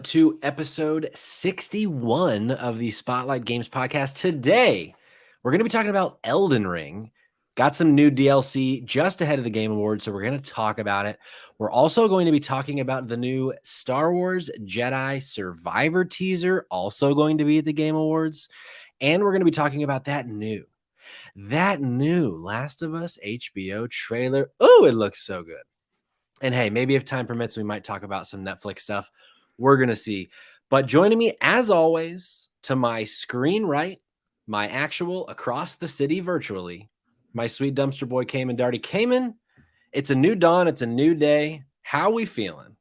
To episode 61 of the Spotlight Games podcast. Today, we're going to be talking about Elden Ring. Got some new DLC just ahead of the Game Awards, so we're going to talk about it. We're also going to be talking about the new Star Wars Jedi Survivor teaser, also going to be at the Game Awards. And we're going to be talking about that new Last of Us HBO trailer. Oh, it looks so good. And hey, maybe if time permits, we might talk about some Netflix stuff. We're going to see. But joining me, as always, to my screen right, my actual across the city virtually, my sweet dumpster boy, Cayman Darty. Cayman, it's a new dawn. It's a new day. How we feeling?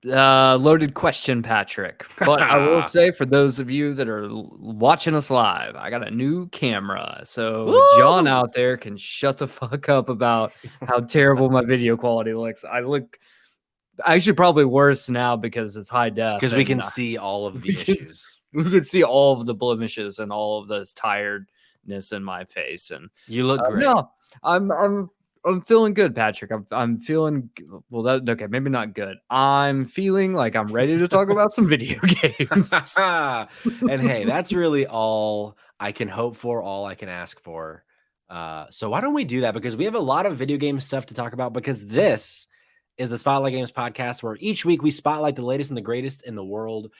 Loaded question, Patrick. But I will say, for those of you that are watching us live, I got a new camera. So Woo! John out there can shut the fuck up about how terrible my video quality looks. I look actually probably worse now because it's high def. Because we can see all of the issues. We can see all of the blemishes and all of the tiredness in my face. And you look great. No, I'm feeling good, Patrick. I'm feeling okay, maybe not good. I'm feeling like I'm ready to talk about some video games. And hey, that's really all I can hope for, all I can ask for. So why don't we do that? Because we have a lot of video game stuff to talk about, because this is the Spotlight Games podcast, where each week we spotlight the latest and the greatest in the world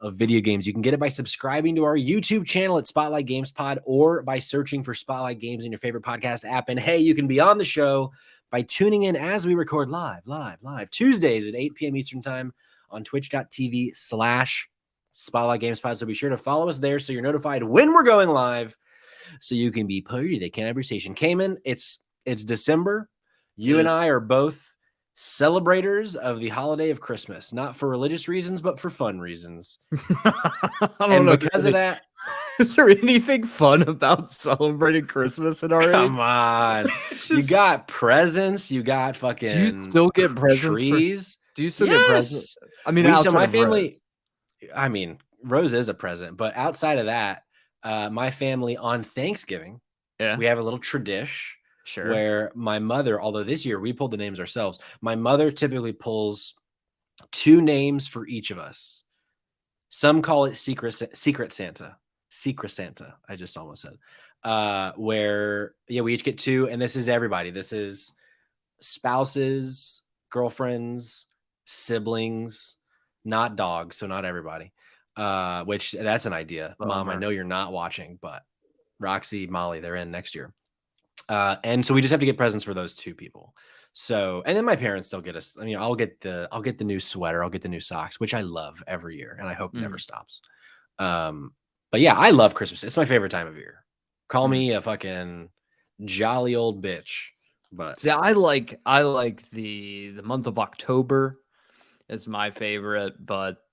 of video games. You can get it by subscribing to our YouTube channel at Spotlight Games Pod, or by searching for Spotlight Games in your favorite podcast app. And hey, you can be on the show by tuning in as we record live Tuesdays at 8 p.m. Eastern time on twitch.tv/Spotlight Games Pod. So be sure to follow us there so you're notified when we're going live, so you can be part of the conversation. Cayman, it's December. You and I are both celebrators of the holiday of Christmas, not for religious reasons, but for fun reasons. And because of that, is there anything fun about celebrating Christmas in our age? Come on. You got presents, you got fucking Do you still get presents? Trees? Do you still get presents? I mean, so my family, I mean, Rose is a present, but outside of that, my family on Thanksgiving, we have a little tradition. Sure. Where my mother, although this year we pulled the names ourselves, my mother typically pulls 2 names for each of us. Some call it Secret Santa. I just almost said. Where we each get 2, and this is everybody. This is spouses, girlfriends, siblings, not dogs, so not everybody. Which that's an idea. Mom, I know you're not watching, but Roxy, Molly, they're in next year. And so we just have to get presents for those 2 people. So, and then my parents still get us. I mean, I'll get the new sweater, I'll get the new socks, which I love every year, and I hope never stops. But yeah, I love Christmas. It's my favorite time of year. Call me a fucking jolly old bitch. But see, I like the month of October is my favorite, but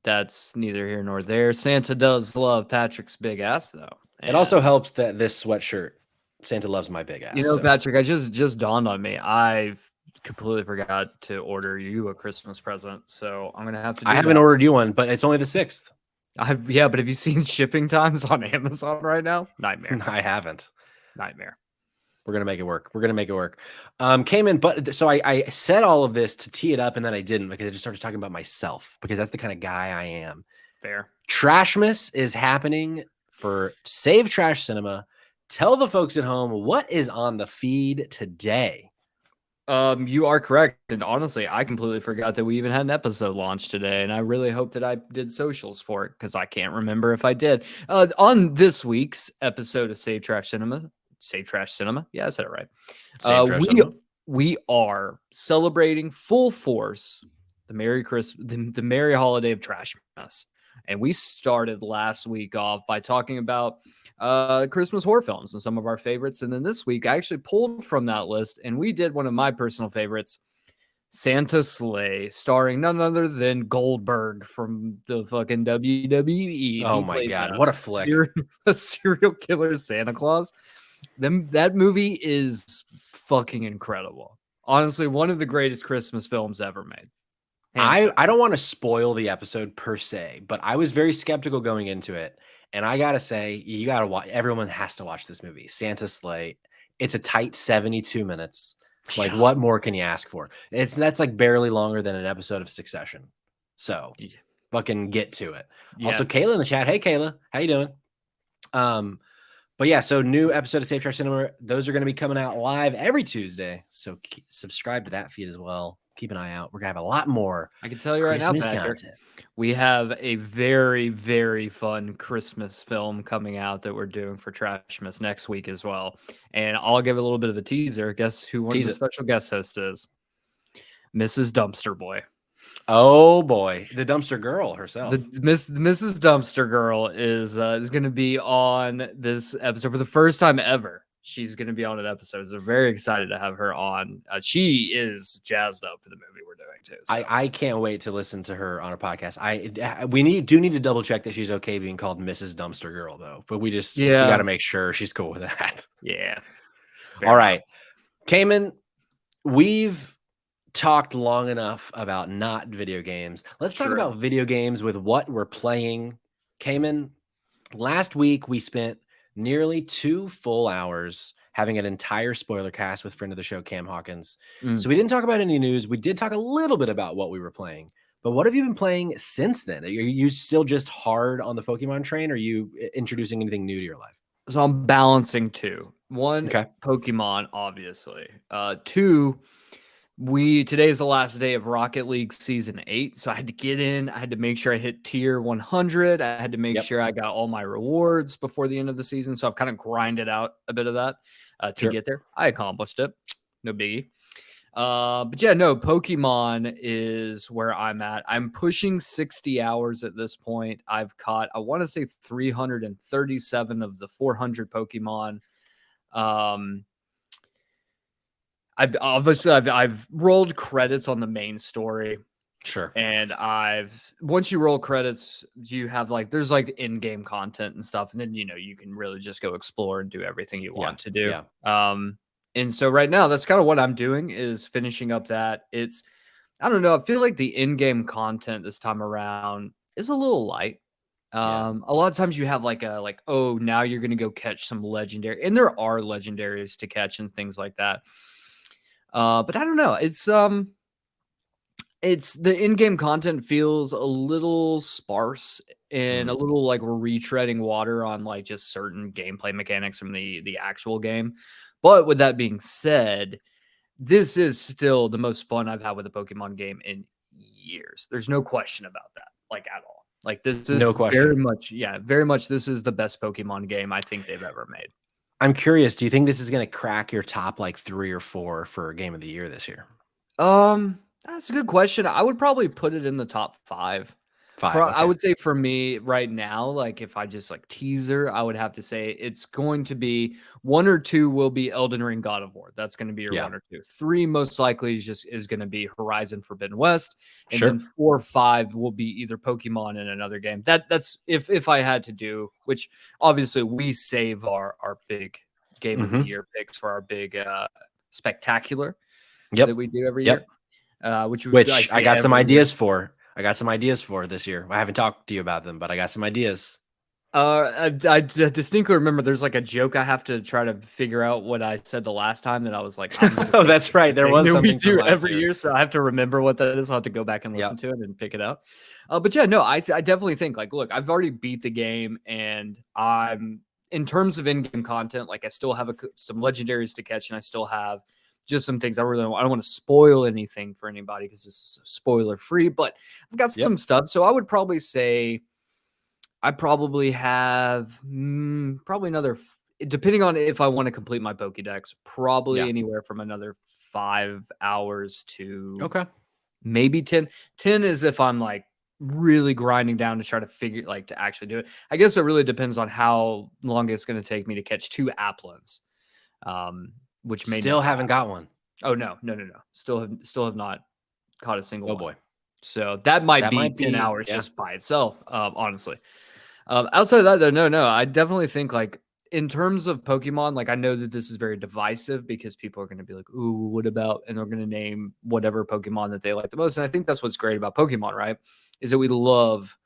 that's neither here nor there. Santa does love Patrick's big ass, though. It also helps that this sweatshirt, Santa loves my big ass. You know, Patrick, I just dawned on me. I've completely forgot to order you a Christmas present, so I'm gonna have to. I haven't ordered you one, but it's only the 6th. Yeah, but have you seen shipping times on Amazon right now? Nightmare. I haven't. Nightmare. We're gonna make it work. Cayman, but so I said all of this to tee it up, and then I didn't, because I just started talking about myself, because that's the kind of guy I am. Fair. Trashmas is happening for Save Trash Cinema. Tell the folks at home what is on the feed today. You are correct. And honestly, I completely forgot that we even had an episode launch today. And I really hope that I did socials for it, because I can't remember if I did. On this week's episode of Save Trash Cinema. Yeah, I said it right. We are celebrating full force the Merry Christmas, the Merry Holiday of Trashmas. And we started last week off by talking about Christmas horror films and some of our favorites. And then this week, I actually pulled from that list, and we did one of my personal favorites, Santa Slay, starring none other than Goldberg from the fucking WWE. Oh my God, what a flick. A serial killer Santa Claus. That movie is fucking incredible. Honestly, one of the greatest Christmas films ever made. I don't want to spoil the episode per se, but I was very skeptical going into it. And I got to say, you got to watch. Everyone has to watch this movie, Santa Slay. It's a tight 72 minutes. Like, what more can you ask for? That's like barely longer than an episode of Succession. So fucking get to it. Yeah. Also, Kayla in the chat. Hey, Kayla. How you doing? But yeah, so new episode of Safe Track Cinema. Those are going to be coming out live every Tuesday. So subscribe to that feed as well. Keep an eye out. We're going to have a lot more. I can tell you right now, Patrick, content. We have a very, very fun Christmas film coming out that we're doing for Trashmas next week as well. And I'll give a little bit of a teaser. Guess who one of the special guest hosts is? Mrs. Dumpster Boy. Oh boy, the dumpster girl herself. Mrs. Dumpster Girl is going to be on this episode for the first time ever. She's going to be on an episode, so very excited to have her on. She is jazzed up for the movie we're doing too. So. I can't wait to listen to her on a podcast. We do need to double check that she's okay being called Mrs. Dumpster Girl though. But we got to make sure she's cool with that. Yeah. All right, Cayman, we've talked long enough about not video games. Let's talk about video games with what we're playing. Cayman, last week we spent nearly 2 full hours having an entire spoiler cast with friend of the show Cam Hawkins. So we didn't talk about any news. We did talk a little bit about what we were playing. But what have you been playing since then? Are you still just hard on the Pokemon train? Or are you introducing anything new to your life? So I'm balancing two. One, Pokemon, obviously. Two, today is the last day of Rocket League Season 8, so I had to get in. I had to make sure I hit tier 100. I had to make sure I got all my rewards before the end of the season, so I've kind of grinded out a bit of that to get there. I accomplished it. No biggie. But yeah, no, Pokemon is where I'm at. I'm pushing 60 hours at this point. I've caught, I want to say 337 of the 400 Pokemon. I've rolled credits on the main story. Sure. And once you roll credits, you have there's in-game content and stuff. And then, you can really just go explore and do everything you want to do. Yeah. And so right now, that's kind of what I'm doing is finishing up that. I don't know. I feel like the in-game content this time around is a little light. A lot of times you have now you're going to go catch some legendary, and there are legendaries to catch and things like that. But I don't know. It's the in-game content feels a little sparse and a little like we're retreading water on just certain gameplay mechanics from the actual game. But with that being said, this is still the most fun I've had with a Pokemon game in years. There's no question about that, at all. This is no question. Very much. This is the best Pokemon game I think they've ever made. I'm curious. Do you think this is going to crack your top 3 or 4 for Game of the Year this year? That's a good question. I would probably put it in the top 5. Okay. I would say for me right now, if I just teaser, I would have to say it's going to be 1 or 2 will be Elden Ring, God of War. That's going to be your 1 or 2. 3 most likely is going to be Horizon Forbidden West, and then 4 or 5 will be either Pokemon in another game. That's if I had to do, which obviously we save our big Game of the Year picks for our big spectacular that we do every year. Which I got some ideas for. I got some ideas for this year. I haven't talked to you about them, but I got some ideas. I distinctly remember there's a joke I have to try to figure out what I said the last time that I was oh, that's right. There was something we do every year, so I have to remember what that is. I'll have to go back and listen to it and pick it out. But yeah, no, I definitely think look, I've already beat the game, and I'm in terms of in-game content, I still have some legendaries to catch, and I still have just some things I don't want to spoil anything for anybody because this is spoiler free, but I've got some stuff. So I would probably say I probably have probably another, depending on if I want to complete my Pokédex, probably anywhere from another 5 hours to maybe 10. 10 is if I'm really grinding down to try to figure to actually do it. I guess it really depends on how long it's going to take me to catch 2 Applins. Which may still haven't got one. Oh no. Still have not caught a single one. Boy. So that might be 10 hours just by itself, honestly. Outside of that though, no. I definitely think in terms of Pokemon, I know that this is very divisive because people are going to be ooh, what about, and they're going to name whatever Pokemon that they like the most. And I think that's what's great about Pokemon, right? Is that we love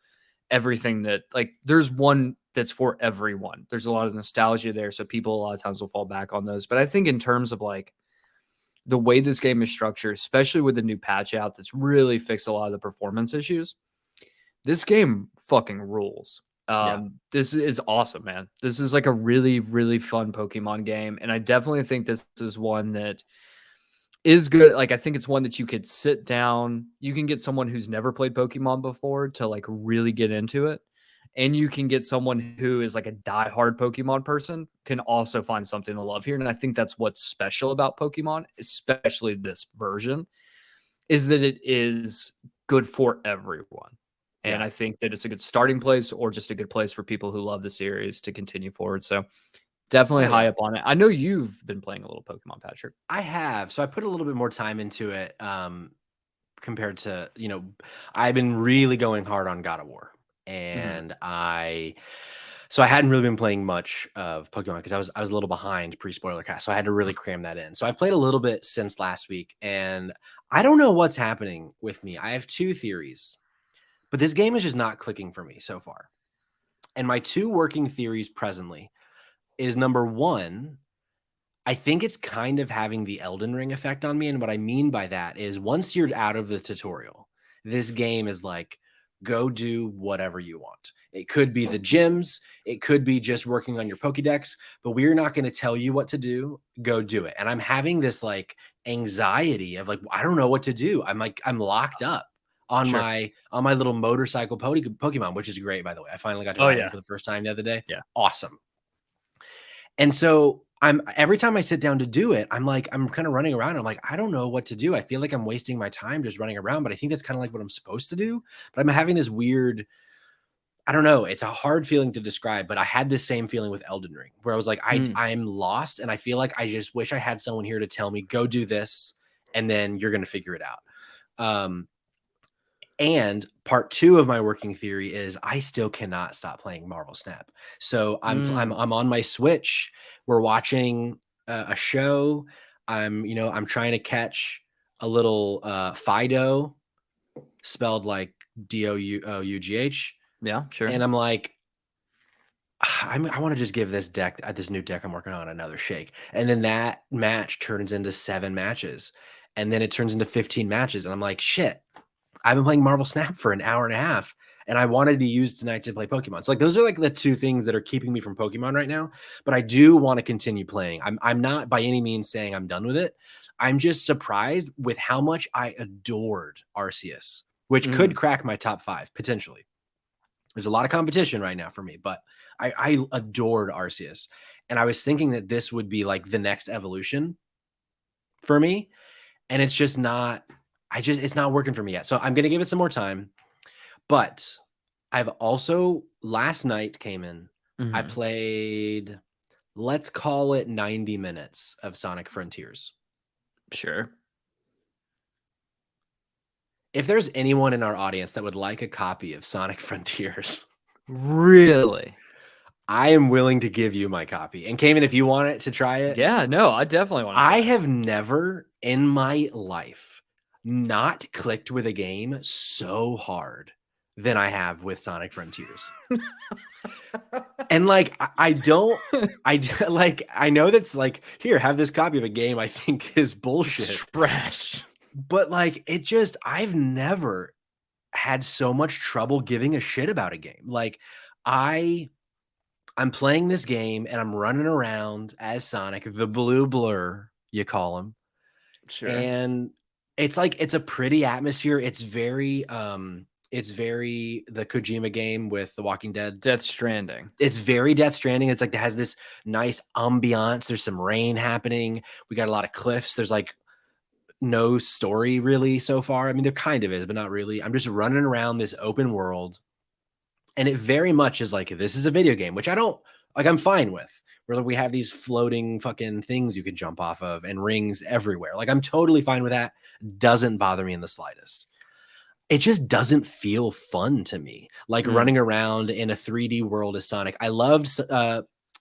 everything that there's one that's for everyone. There's a lot of nostalgia there, so people a lot of times will fall back on those. But I think in terms of the way this game is structured, especially with the new patch out that's really fixed a lot of the performance issues, this game fucking rules. Yeah. This is awesome, man. This is like a really, really fun Pokemon game. And I definitely think this is one that is good. Like, I think it's one that you could sit down. You can get someone who's never played Pokemon before to like really get into it. And you can get someone who is like a diehard Pokemon person can also find something to love here. And I think that's what's special about Pokemon, especially this version, is that it is good for everyone. And Yeah. I think that it's a good starting place or just a good place for people who love the series to continue forward. So definitely Hell high yeah. up on it. I know you've been playing a little Pokemon, Patrick. I have. So I put a little bit more time into it compared to, I've been really going hard on God of War. Mhm. And so I hadn't really been playing much of Pokemon because I was a little behind pre-spoiler cast. So I had to really cram that in. So I've played a little bit since last week, and I don't know what's happening with me. I have two theories, but this game is just not clicking for me so far. And my two working theories presently is number one, I think it's kind of having the Elden Ring effect on me. And what I mean by that is once you're out of the tutorial, this game is like, go do whatever you want. It could be the gyms, it could be just working on your Pokédex, but we're not going to tell you what to do. Go do it. And I'm having this like anxiety of like, I don't know what to do. I'm locked up on Sure. my little motorcycle Pokemon, which is great, by the way. I finally got to Oh, ride him yeah. for the first time the other day. Yeah. Awesome. And so I'm every time I sit down to do it, I'm kind of running around. I'm like, I don't know what to do. I feel like I'm wasting my time just running around, but I think that's kind of like what I'm supposed to do. But I'm having this weird, I don't know. It's a hard feeling to describe, but I had this same feeling with Elden Ring where I was like, Mm. I'm lost. And I feel like I just wish I had someone here to tell me, go do this, and then you're going to figure it out. And part two of my working theory is I still cannot stop playing Marvel Snap. So Mm. I'm on my Switch. We're watching a show. I'm trying to catch a little Fido, spelled like Dough, Yeah, sure. and I'm like, I want to just give this new deck I'm working on another shake. And then that match turns into 7 matches, and then it turns into 15 matches, and I'm like, shit. I've been playing Marvel Snap for an hour and a half, and I wanted to use tonight to play Pokemon. So like those are like the two things that are keeping me from Pokemon right now. But I do want to continue playing. I'm not by any means saying I'm done with it. I'm just surprised with how much I adored Arceus, which could Mm. crack my top 5 potentially. There's a lot of competition right now for me, but I adored Arceus, and I was thinking that this would be like the next evolution for me, and it's just not. It's not working for me yet. So I'm gonna give it some more time. But I've also last night came in. I Mhm. played, let's call it 90 minutes of Sonic Frontiers. Sure. If there's anyone in our audience that would like a copy of Sonic Frontiers, Really? I am willing to give you my copy. And Cayman, if you want it to try it, Yeah, no, I definitely want to I try it. have never in my life not clicked with a game so hard than I have with Sonic Frontiers. And like I don't like I know that's like, here, have this copy of a game I think is bullshit. Trash. But like I've never had so much trouble giving a shit about a game. Like I'm playing this game and I'm running around as Sonic, the blue blur, you call him. Sure. And it's like it's a pretty atmosphere. It's very the Kojima game with The Walking Dead. Death Stranding. It's very Death Stranding. It's like it has this nice ambiance. There's some rain happening. We got a lot of cliffs. There's like no story really so far. I mean, there kind of is, but not really. I'm just running around this open world, and it very much is like this is a video game, which I don't like. I'm fine with. Where we have these floating fucking things you can jump off of and rings everywhere. Like I'm totally fine with that. Doesn't bother me in the slightest. It just doesn't feel fun to me, like Mm. running around in a 3D world as Sonic. I loved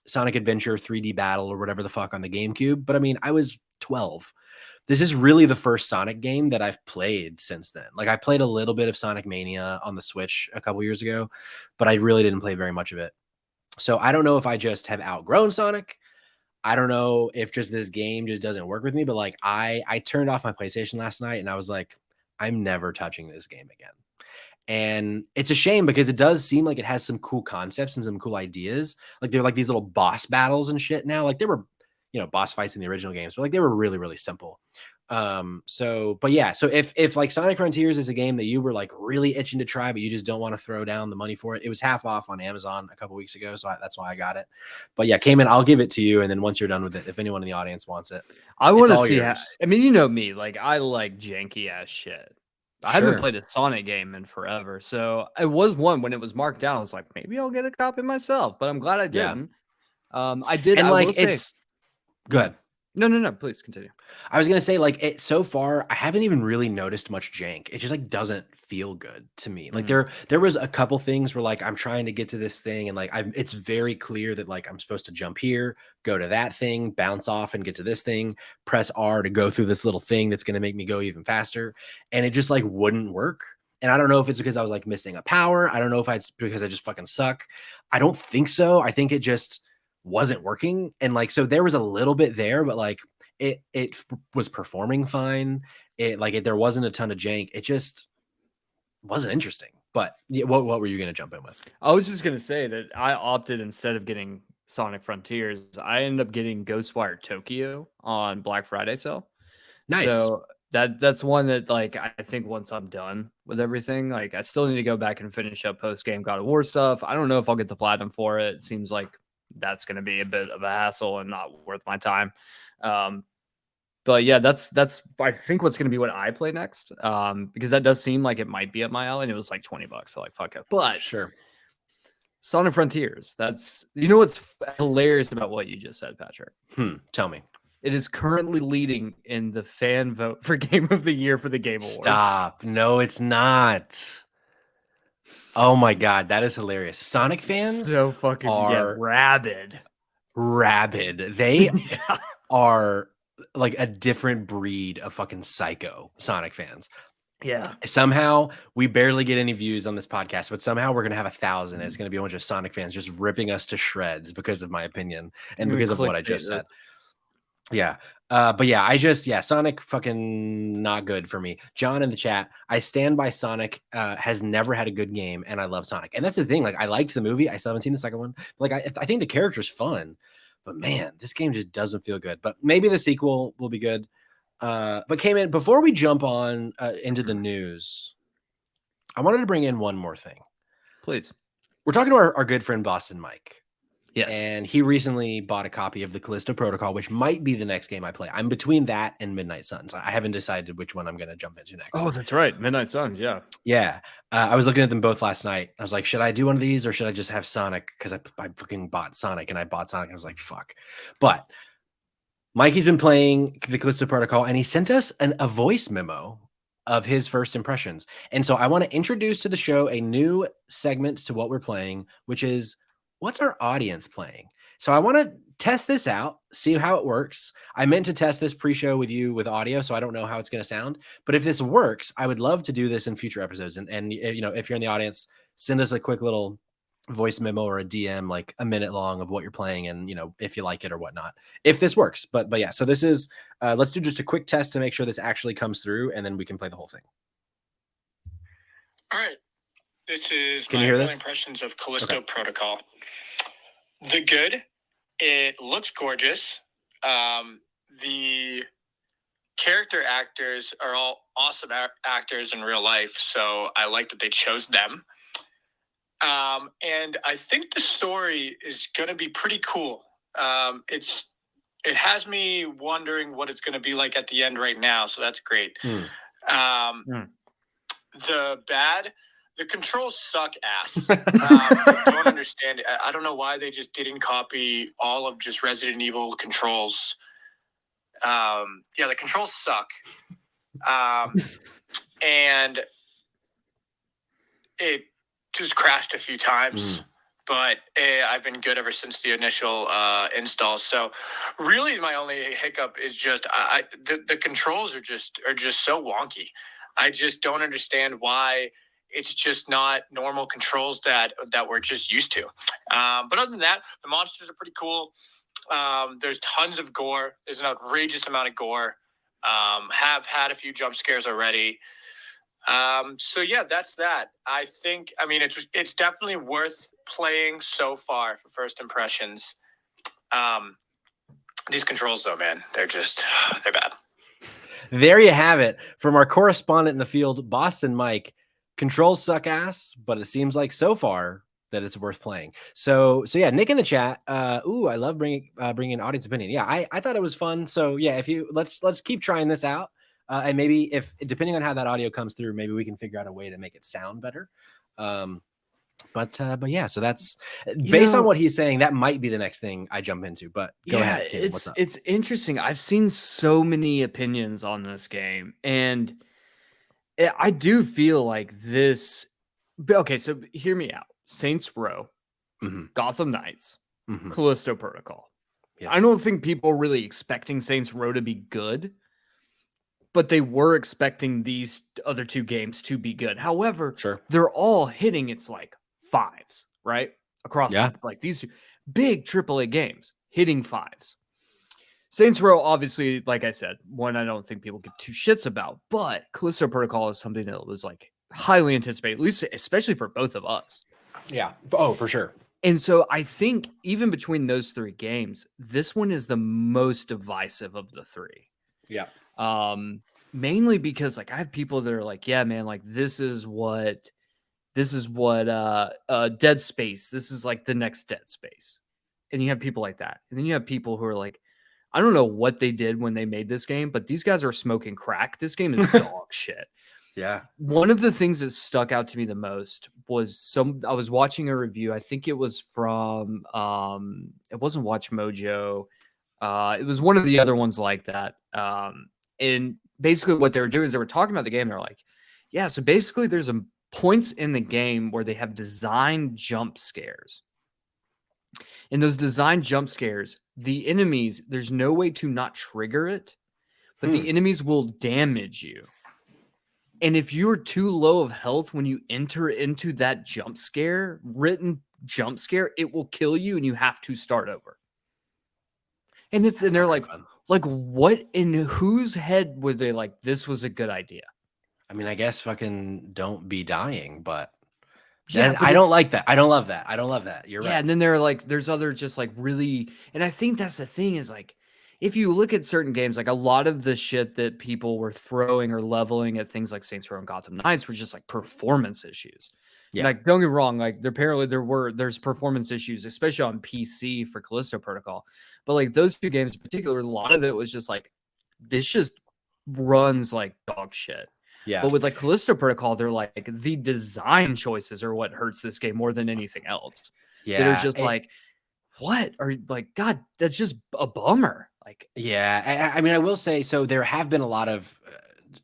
Sonic Adventure 3D Battle or whatever the fuck on the GameCube, but I mean, I was 12. This is really the first Sonic game that I've played since then. Like I played a little bit of Sonic Mania on the Switch a couple years ago, but I really didn't play very much of it. So I don't know if I just have outgrown Sonic. I don't know if just this game just doesn't work with me, but like I turned off my PlayStation last night and I was like, I'm never touching this game again. And it's a shame because it does seem like it has some cool concepts and some cool ideas. Like they're like these little boss battles and shit now. Like they were, boss fights in the original games, but like they were really, really simple. But yeah, so if like Sonic Frontiers is a game that you were like really itching to try, but you just don't want to throw down the money for it, it was half off on Amazon a couple weeks ago, so that's why I got it. But yeah, Cayman, I'll give it to you, and then once you're done with it, if anyone in the audience wants it, I want to all see yours. I mean, you know me, like I like janky ass shit. I haven't Sure. played a Sonic game in forever, so it was one when it was marked down. I was like, maybe I'll get a copy myself, but I'm glad I Yeah. didn't. I did. And I will like say, it's good. no. Please continue. I was gonna say, like, it so far, I haven't even really noticed much jank. It just like doesn't feel good to me. Like there was a couple things where like I'm trying to get to this thing, and like it's very clear that like I'm supposed to jump here, go to that thing, bounce off, and get to this thing, press R to go through this little thing that's gonna make me go even faster, and it just like wouldn't work. And I don't know if it's because I was like missing a power. I don't know if it's because I just fucking suck. I don't think so. I think it just wasn't working, and like so there was a little bit there, but like it was performing fine. There wasn't a ton of jank. It just wasn't interesting. But yeah, what were you gonna jump in with? I was just gonna say that I opted, instead of getting Sonic Frontiers, I ended up getting Ghostwire Tokyo on Black Friday sale. Nice. So that's one that like I think once I'm done with everything, like I still need to go back and finish up post game God of War stuff. I don't know if I'll get the platinum for it. It seems like that's going to be a bit of a hassle and not worth my time. But yeah, that's I think what's going to be what I play next, because that does seem like it might be up my alley. And it was like $20, so like fuck it. But Sure. Sonic Frontiers, that's what's hilarious about what you just said, Patrick. Tell me. It is currently leading in the fan vote for Game of the Year for the Game Awards. Stop. No, it's not. Oh my god, that is hilarious. Sonic fans So fucking are rabid. They Yeah. are like a different breed of fucking psycho Sonic fans. Yeah. Somehow we barely get any views on this podcast, but somehow we're gonna have 1,000. It's gonna be a bunch of Sonic fans just ripping us to shreds because of my opinion and because of what I just said. Yeah. But yeah, Sonic fucking not good for me. John in the chat, I stand by Sonic, has never had a good game, and I love Sonic. And that's the thing. Like, I liked the movie. I still haven't seen the second one. Like, I think the character's fun, but man, this game just doesn't feel good. But maybe the sequel will be good. But Cayman, before we jump on into the news, I wanted to bring in one more thing. Please. We're talking to our good friend Boston Mike. Yes. And he recently bought a copy of the Callisto Protocol, which might be the next game I play. I'm between that and Midnight Suns. I haven't decided which one I'm going to jump into next. Oh, that's right. Midnight Suns. Yeah. Yeah. I was looking at them both last night. I was like, should I do one of these or should I just have Sonic? Because I fucking bought Sonic and I bought Sonic. And I was like, fuck. But Mikey's been playing the Callisto Protocol and he sent us a voice memo of his first impressions. And so I want to introduce to the show a new segment to what we're playing, which is what's our audience playing? So I want to test this out, see how it works. I meant to test this pre-show with you with audio, so I don't know how it's going to sound. But if this works, I would love to do this in future episodes. And if you're in the audience, send us a quick little voice memo or a DM, like a minute long, of what you're playing and if you like it or whatnot. If this works, but yeah. So this is let's do just a quick test to make sure this actually comes through, and then we can play the whole thing. All right. This is Can my you hear early this? impressions of Callisto Protocol. The good, it looks gorgeous. The character actors are all awesome actors in real life, so I like that they chose them. And I think the story is going to be pretty cool. It has me wondering what it's going to be like at the end right now, so that's great. The bad, the controls suck ass. I don't understand it. I don't know why they just didn't copy all of just Resident Evil controls. The controls suck. And it just crashed a few times. But I've been good ever since the initial install. So really my only hiccup is just the controls are just so wonky. I just don't understand why it's just not normal controls that we're just used to. But other than that, the monsters are pretty cool. There's tons of gore. There's an outrageous amount of gore. Have had a few jump scares already. So yeah, that's that. I think, I mean, it's definitely worth playing so far for first impressions. These controls though, man, they're bad. There you have it from our correspondent in the field, Boston Mike. Controls suck ass, but it seems like so far that it's worth playing. So yeah, Nick in the chat. I love bringing an audience opinion. Yeah, I thought it was fun. So yeah, if you let's keep trying this out, and maybe if depending on how that audio comes through, maybe we can figure out a way to make it sound better. But yeah, so that's based on what he's saying. That might be the next thing I jump into. But go ahead, Caleb, what's up? It's interesting. I've seen so many opinions on this game, and I do feel like this. Okay, so hear me out. Saints Row, Gotham Knights, Callisto Protocol. Yeah. I don't think people were really expecting Saints Row to be good, but they were expecting these other two games to be good. However, they're all hitting its like fives, right? Across like these big AAA games hitting fives. Saints Row, obviously, like I said, one I don't think people give two shits about, but Callisto Protocol is something that was like highly anticipated, at least especially for both of us. Yeah. Oh, for sure. And so I think even between those three games, this one is the most divisive of the three. Yeah. Mainly because like I have people that are like, yeah, man, like this is what Dead Space, this is like the next Dead Space. And you have people like that. And then you have people who are like, I don't know what they did when they made this game, but these guys are smoking crack. This game is dog shit. Yeah. One of the things that stuck out to me the most was I was watching a review. I think it was from it wasn't Watch Mojo. It was one of the other ones like that. And basically what they were doing is they were talking about the game. They're like, yeah, so basically there's points in the game where they have designed jump scares. And those design jump scares, the enemies, there's no way to not trigger it, but the enemies will damage you. And if you're too low of health when you enter into that written jump scare, it will kill you and you have to start over. And they're like, what in whose head were they like, this was a good idea? I mean, I guess fucking don't be dying, but yeah, I don't like that. I don't love that. I don't love that. You're right. Yeah, and then they're like, there's other just like really, and I think that's the thing is like, if you look at certain games, like a lot of the shit that people were throwing or leveling at things like Saints Row and Gotham Knights were just like performance issues. Yeah. Like, don't get me wrong, like there's performance issues, especially on PC for Callisto Protocol. But like those two games in particular, a lot of it was just like, this just runs like dog shit. Yeah. But with like Callisto Protocol, they're like the design choices are what hurts this game more than anything else. Yeah. They're just like, what? Or like, God, that's just a bummer. Like, yeah. I mean, I will say, so there have been a lot of,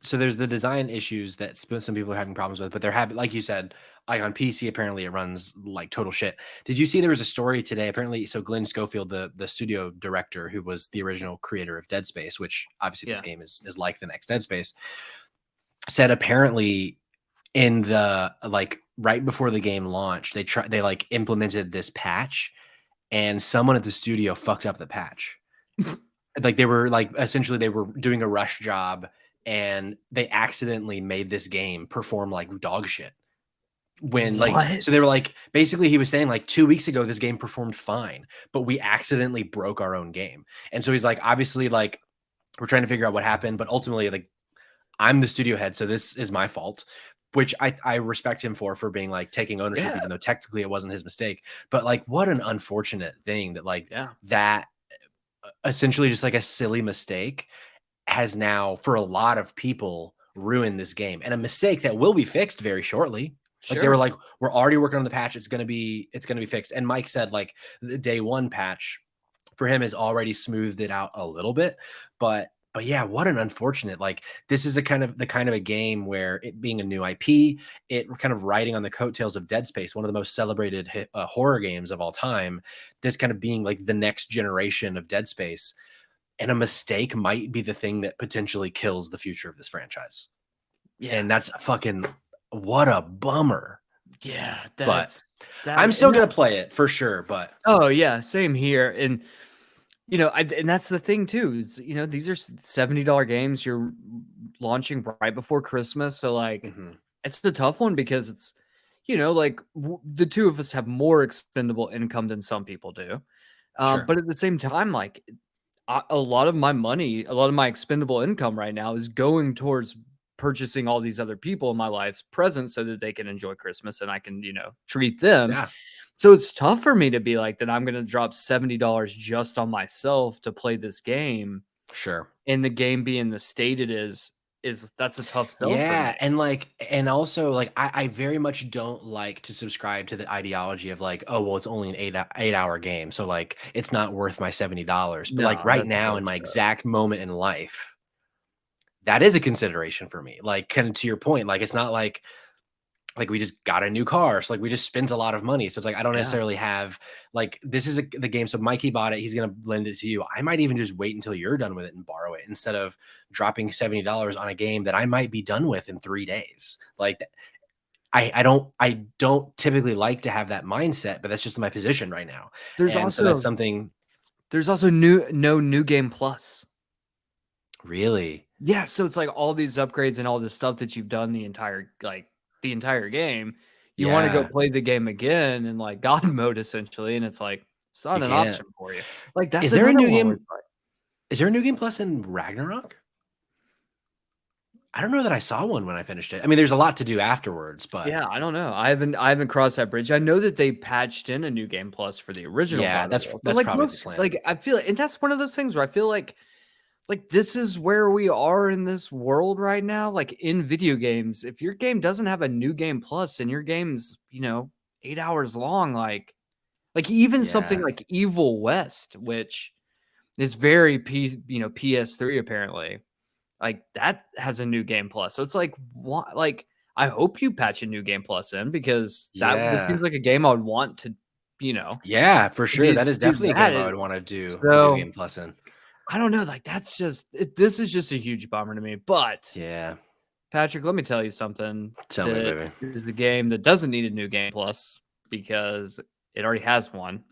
so there's the design issues that some people are having problems with, but there have, like you said, like on PC, apparently it runs like total shit. Did you see there was a story today? Apparently, so Glenn Schofield, the studio director who was the original creator of Dead Space, which obviously this game is like the next Dead Space, said apparently in the like right before the game launched, they like implemented this patch, and someone at the studio fucked up the patch. Like they were like essentially they were doing a rush job, and they accidentally made this game perform like dog shit. When like so they were like basically he was saying like 2 weeks ago this game performed fine, but we accidentally broke our own game. And so he's like, obviously like we're trying to figure out what happened, but ultimately like I'm the studio head, so this is my fault, which I respect him for being like taking ownership, even though technically it wasn't his mistake. But like, what an unfortunate thing that like that essentially just like a silly mistake has now for a lot of people ruined this game, and a mistake that will be fixed very shortly. Like they were like, we're already working on the patch. It's gonna be fixed. And Mike said like the day one patch for him has already smoothed it out a little bit, but yeah, what an unfortunate, like this is the kind of a game where it being a new IP, it kind of riding on the coattails of Dead Space, one of the most celebrated horror games of all time, this kind of being like the next generation of Dead Space, and a mistake might be the thing that potentially kills the future of this franchise. Yeah. And that's fucking, what a bummer. Yeah. I'm still going to play it for sure, but. Oh yeah, same here. And And that's the thing too, is, these are $70 games you're launching right before Christmas. So like, it's the tough one because it's, like the two of us have more expendable income than some people do. Sure. But at the same time, like a lot of my money, a lot of my expendable income right now is going towards purchasing all these other people in my life's presents so that they can enjoy Christmas and I can, treat them. Yeah. So it's tough for me to be like that. I'm going to drop $70 just on myself to play this game, Sure. and the game being the state it is that's a tough sell for me. Yeah, and also like I very much don't like to subscribe to the ideology of like, oh well, it's only an 8 hour game, so like it's not worth my $70. But like No, right that's now in my bullshit. exact moment in life, that is a consideration for me. Like kind of to your point, like it's not like we just got a new car. So like we just spent a lot of money. So it's like I don't Yeah. necessarily have like this is the game. So Mikey bought it. He's gonna lend it to you. I might even just wait until you're done with it and borrow it instead of dropping $70 on a game that I might be done with in 3 days. Like I don't typically like to have that mindset, but that's just my position right now. There's And so that's also something no new game plus. really. Yeah, so it's like all these upgrades and all this stuff that you've done the entire game. You want to go Yeah, play the game again in like God mode essentially, and it's like it's not you an can't. option for you. Like that's Is there a another new one where game? it's like, Is there a new game plus in Ragnarok? I don't know that I saw one when I finished it. I mean, there's a lot to do afterwards, but yeah, I don't know. I haven't crossed that bridge. I know that they patched in a new game plus for the original yeah, God of War. But that's like probably the most, plan. like I feel, and that's one of those things where I feel like this is where we are in this world right now. Like in video games, if your game doesn't have a new game plus and your game's 8 hours long, like even something Yeah. like Evil West, which is very PS3 apparently, like that has a new game plus. So it's like what, like I hope you patch a new game plus in because that Yeah. seems like a game I would want to you know Yeah, for sure. to That is do definitely a that. game I would wanna do a new So game plus in. I don't know, like that's this is just a huge bummer to me. But Yeah. Patrick, let me tell you something Tell me, that baby. is the game that doesn't need a new game plus because it already has one.